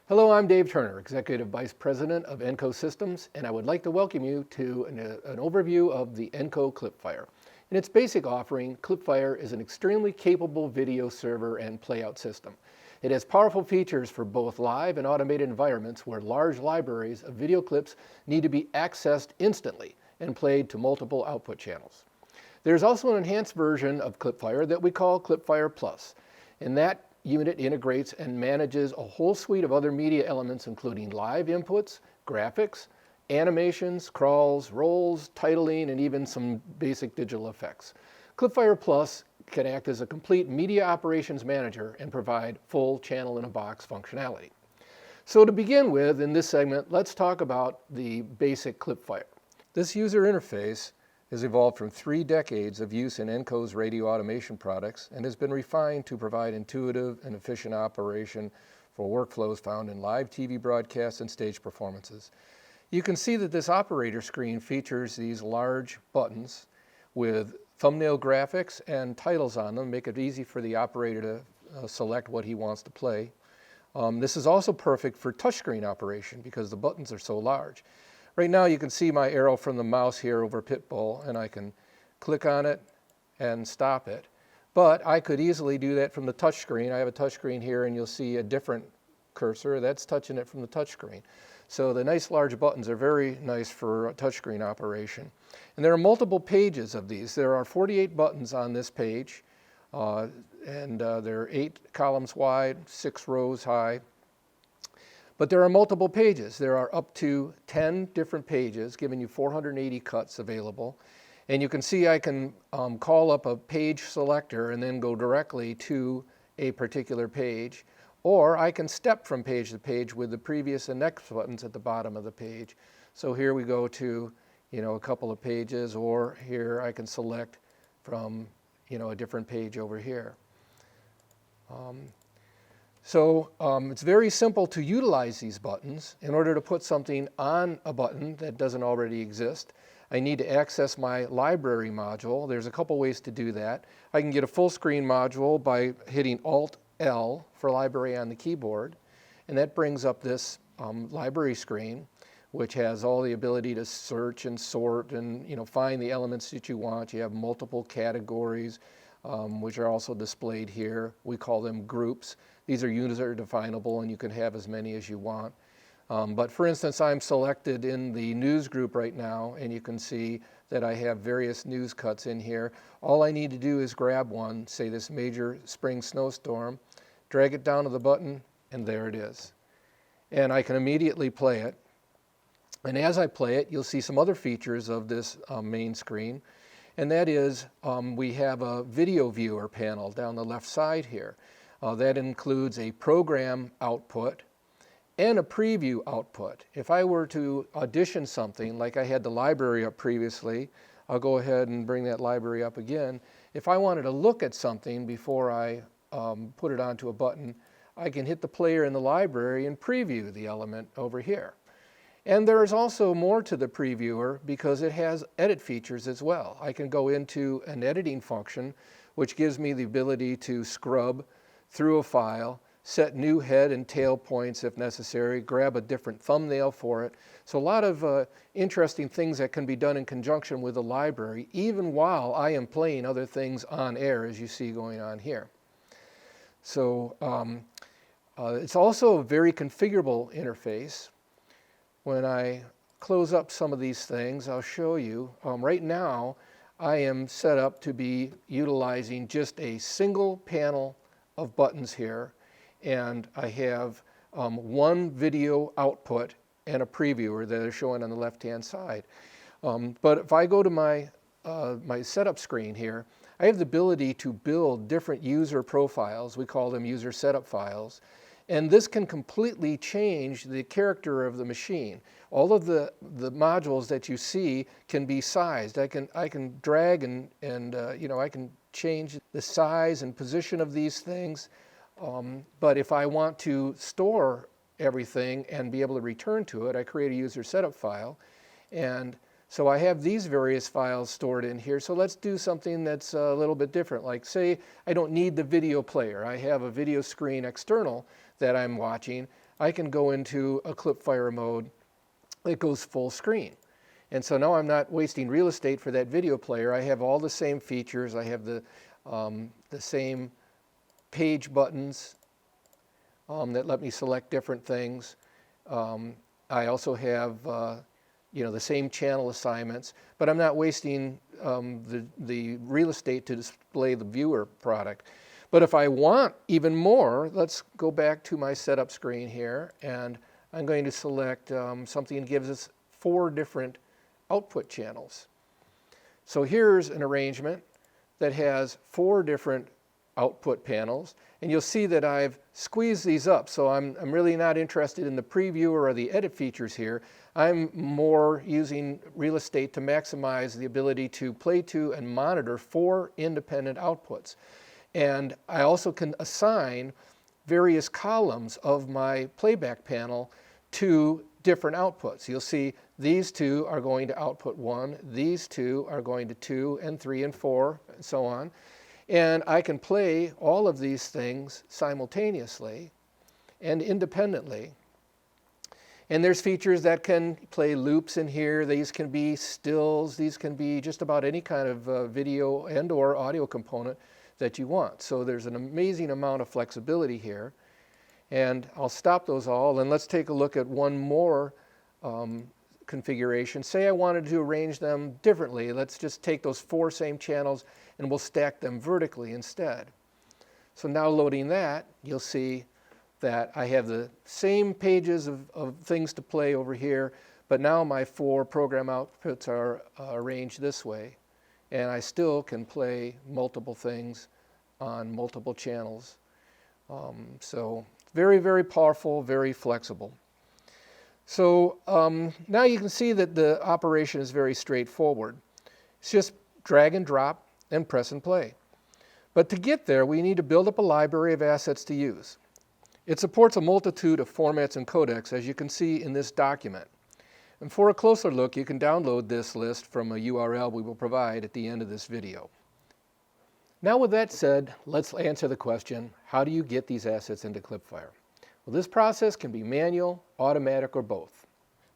Hello, I'm Dave Turner, Executive Vice President of ENCO Systems, and I would like to welcome you to an overview of the ENCO ClipFire. In its basic offering, ClipFire is an extremely capable video server and playout system. It has powerful features for both live and automated environments where large libraries of video clips need to be accessed instantly and played to multiple output channels. There's also an enhanced version of ClipFire that we call ClipFire Plus, and that unit integrates and manages a whole suite of other media elements including live inputs, graphics, animations, crawls, rolls, titling, and even some basic digital effects. ClipFire Plus can act as a complete media operations manager and provide full channel-in-a-box functionality. So to begin with, in this segment, let's talk about the basic ClipFire. This user interface has evolved from 3 decades of use in ENCO's radio automation products and has been refined to provide intuitive and efficient operation for workflows found in live TV broadcasts and stage performances. You can see that this operator screen features these large buttons with thumbnail graphics and titles on them, make it easy for the operator to select what he wants to play. This is also perfect for touchscreen operation because the buttons are so large. Right now you can see my arrow from the mouse here over Pitbull, and I can click on it and stop it. But I could easily do that from the touch screen. I have a touch screen here and you'll see a different cursor. That's touching it from the touch screen. So the nice large buttons are very nice for touchscreen operation. And there are multiple pages of these. There are 48 buttons on this page, and they're 8 columns wide, 6 rows high. But there are multiple pages. There are up to 10 different pages, giving you 480 cuts available. And you can see I can call up a page selector and then go directly to a particular page. Or I can step from page to page with the previous and next buttons at the bottom of the page. So here we go to, a couple of pages, or here I can select from, a different page over here. So it's very simple to utilize these buttons. In order to put something on a button that doesn't already exist, I need to access my library module. There's a couple ways to do that. I can get a full screen module by hitting Alt-L for library on the keyboard, and that brings up this library screen, which has all the ability to search and sort and find the elements that you want. You have multiple categories, which are also displayed here. We call them groups. These are user definable and you can have as many as you want. But for instance, I'm selected in the news group right now, and you can see that I have various news cuts in here. All I need to do is grab one, say this major spring snowstorm, drag it down to the button, and there it is. And I can immediately play it. And as I play it, you'll see some other features of this main screen. And that is, we have a video viewer panel down the left side here. That includes a program output and a preview output. If I were to audition something, like I had the library up previously, I'll go ahead and bring that library up again. If I wanted to look at something before I put it onto a button, I can hit the player in the library and preview the element over here. And there is also more to the previewer because it has edit features as well. I can go into an editing function, which gives me the ability to scrub through a file, set new head and tail points if necessary, grab a different thumbnail for it. So a lot of interesting things that can be done in conjunction with the library, even while I am playing other things on air, as you see going on here. So it's also a very configurable interface. When I close up some of these things, I'll show you. Right now, I am set up to be utilizing just a single panel of buttons here, and I have one video output and a previewer that is showing on the left-hand side. But if I go to my setup screen here, I have the ability to build different user profiles. We call them user setup files. And this can completely change the character of the machine. All of the modules that you see can be sized. I can drag and I can change the size and position of these things. But if I want to store everything and be able to return to it, I create a user setup file. And so I have these various files stored in here. So let's do something that's a little bit different. Like say I don't need the video player. I have a video screen external that I'm watching. I can go into a ClipFire mode that goes full screen. And so now I'm not wasting real estate for that video player. I have all the same features. I have the same page buttons that let me select different things. I also have the same channel assignments, but I'm not wasting the real estate to display the viewer product. But if I want even more, let's go back to my setup screen here, and I'm going to select something that gives us 4 different output channels. So here's an arrangement that has 4 different output panels, and you'll see that I've squeezed these up. So I'm really not interested in the preview or the edit features here. I'm more using real estate to maximize the ability to play to and monitor 4 independent outputs. And I also can assign various columns of my playback panel to different outputs. You'll see these 2 are going to output 1, these 2 are going to 2 and 3 and 4, and so on. And I can play all of these things simultaneously and independently. And there's features that can play loops in here. These can be stills. These can be just about any kind of video and or audio component that you want. So there's an amazing amount of flexibility here. And I'll stop those all, and let's take a look at one more configuration. Say I wanted to arrange them differently. Let's just take those 4 same channels and we'll stack them vertically instead. So now loading that, you'll see that I have the same pages of things to play over here, but now my 4 program outputs are arranged this way, and I still can play multiple things on multiple channels. So very, very powerful, very flexible. So now you can see that the operation is very straightforward. It's just drag and drop and press and play. But to get there, we need to build up a library of assets to use. It supports a multitude of formats and codecs, as you can see in this document. And for a closer look, you can download this list from a URL we will provide at the end of this video. Now with that said, let's answer the question, how do you get these assets into ClipFire? Well, this process can be manual, automatic, or both.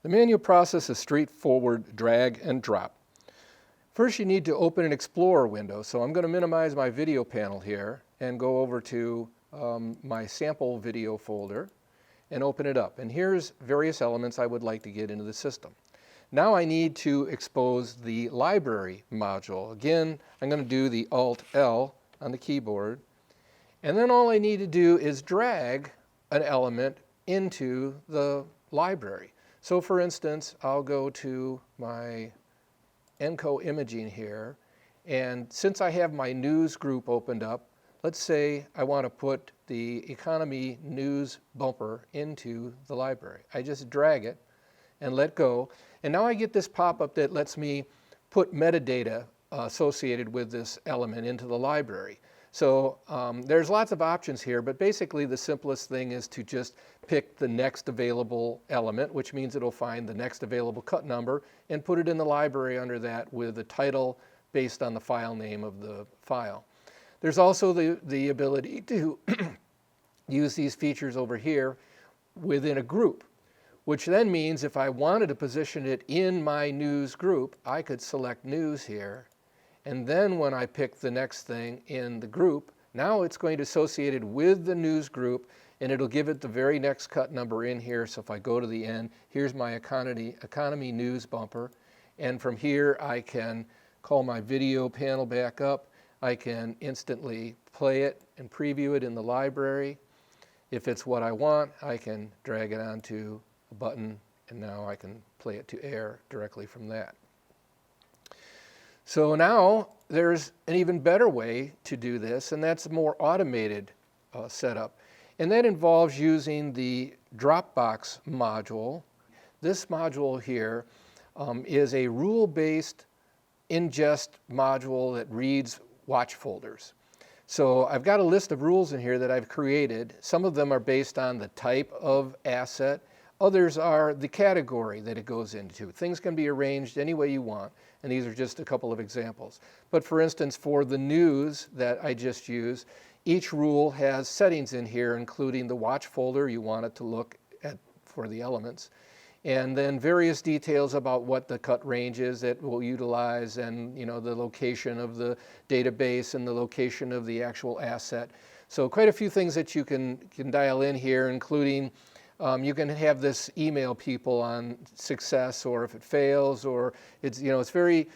The manual process is straightforward drag and drop. First, you need to open an Explorer window. So I'm going to minimize my video panel here and go over to my sample video folder and open it up. And here's various elements I would like to get into the system. Now I need to expose the library module. Again, I'm going to do the Alt-L on the keyboard. And then all I need to do is drag an element into the library. So for instance, I'll go to my ENCO imaging here, and since I have my news group opened up, let's say I want to put the economy news bumper into the library. I just drag it and let go, and now I get this pop-up that lets me put metadata associated with this element into the library. So there's lots of options here, but basically the simplest thing is to just pick the next available element, which means it'll find the next available cut number and put it in the library under that with a title based on the file name of the file. There's also the ability to use these features over here within a group, which then means if I wanted to position it in my news group, I could select news here. And then when I pick the next thing in the group, now it's going to associate it with the news group, and it'll give it the very next cut number in here. So if I go to the end, here's my economy news bumper. And from here, I can call my video panel back up. I can instantly play it and preview it in the library. If it's what I want, I can drag it onto a button, and now I can play it to air directly from that. So now there's an even better way to do this, and that's a more automated setup. And that involves using the Dropbox module. This module here is a rule-based ingest module that reads watch folders. So I've got a list of rules in here that I've created. Some of them are based on the type of asset. Others are the category that it goes into. Things can be arranged any way you want, and these are just a couple of examples. But for instance, for the news that I just used, each rule has settings in here, including the watch folder. You want it to look for the elements. And then various details about what the cut range is that we'll utilize, and the location of the database and the location of the actual asset. So quite a few things that you can dial in here, including you can have this email people on success, or if it fails, or it's very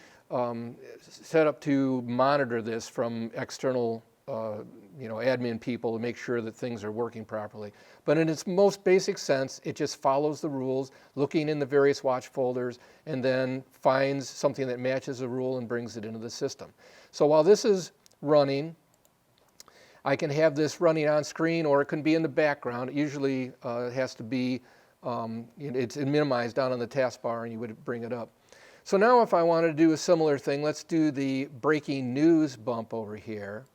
set up to monitor this from external admin people to make sure that things are working properly. But in its most basic sense, it just follows the rules, looking in the various watch folders, and then finds something that matches a rule and brings it into the system. So while this is running, I can have this running on screen, or it can be in the background. It usually has to be, it's minimized down on the taskbar, and you would bring it up. So now if I want to do a similar thing, let's do the breaking news bump over here.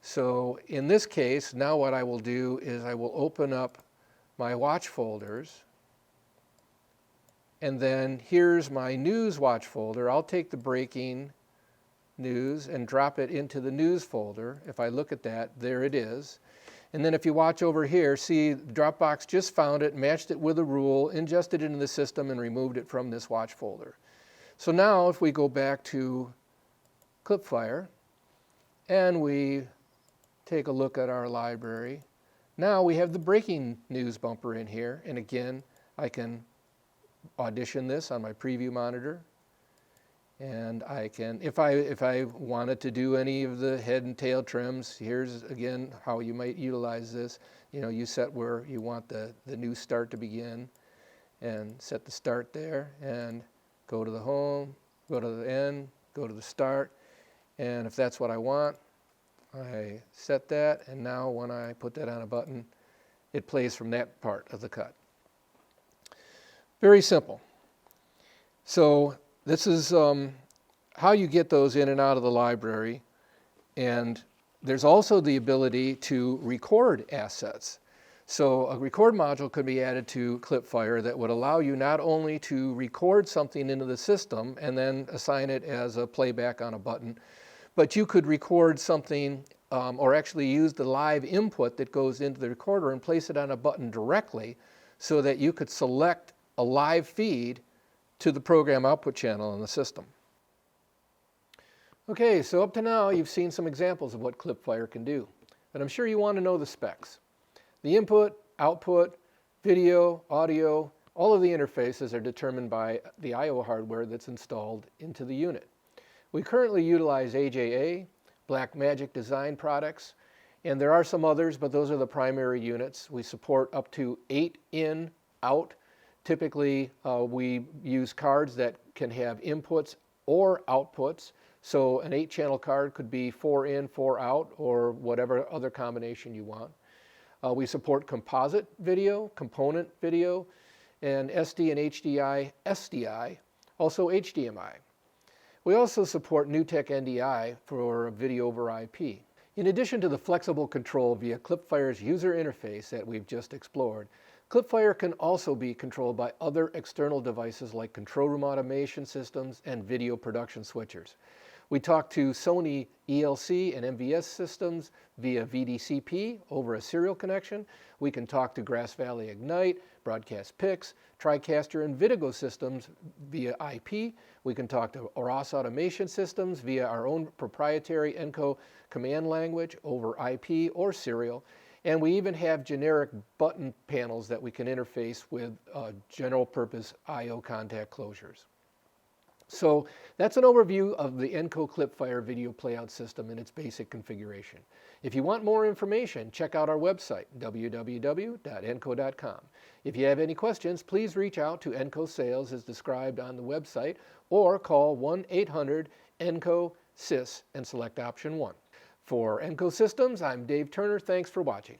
So in this case, now what I will do is I will open up my watch folders, and then here's my news watch folder. I'll take the breaking news and drop it into the news folder. If I look at that, there it is. And then if you watch over here, see Dropbox just found it, matched it with a rule, ingested it into the system, and removed it from this watch folder. So now if we go back to ClipFire and we take a look at our library, now we have the breaking news bumper in here. And again, I can audition this on my preview monitor. And I can, if I wanted to do any of the head and tail trims, here's again how you might utilize this. You set where you want the new start to begin, and set the start there, and go to the home, go to the end, go to the start. And if that's what I want, I set that, and now when I put that on a button, it plays from that part of the cut. Very simple. So this is how you get those in and out of the library. And there's also the ability to record assets. So a record module could be added to ClipFire that would allow you not only to record something into the system and then assign it as a playback on a button, but you could record something or actually use the live input that goes into the recorder and place it on a button directly, so that you could select a live feed to the program output channel in the system. Okay, so up to now you've seen some examples of what ClipFire can do, but I'm sure you want to know the specs. The input, output, video, audio, all of the interfaces are determined by the I/O hardware that's installed into the unit. We currently utilize AJA, Blackmagic Design products, and there are some others, but those are the primary units. We support up to 8 in, out. Typically, we use cards that can have inputs or outputs. So an 8-channel card could be 4 in, 4 out, or whatever other combination you want. We support composite video, component video, and SD and HDI, SDI, also HDMI. We also support NewTek NDI for video over IP. In addition to the flexible control via ClipFire's user interface that we've just explored, ClipFire can also be controlled by other external devices like control room automation systems and video production switchers. We talk to Sony ELC and MVS systems via VDCP over a serial connection. We can talk to Grass Valley Ignite, Broadcast Pix, TriCaster and Vidigo systems via IP. We can talk to Ross Automation systems via our own proprietary ENCO command language over IP or serial. And we even have generic button panels that we can interface with general purpose I/O contact closures. So that's an overview of the ENCO ClipFire video playout system in its basic configuration. If you want more information, check out our website, www.enco.com. If you have any questions, please reach out to ENCO Sales as described on the website, or call 1-800-ENCO-SYS and select option 1. For ENCO Systems, I'm Dave Turner. Thanks for watching.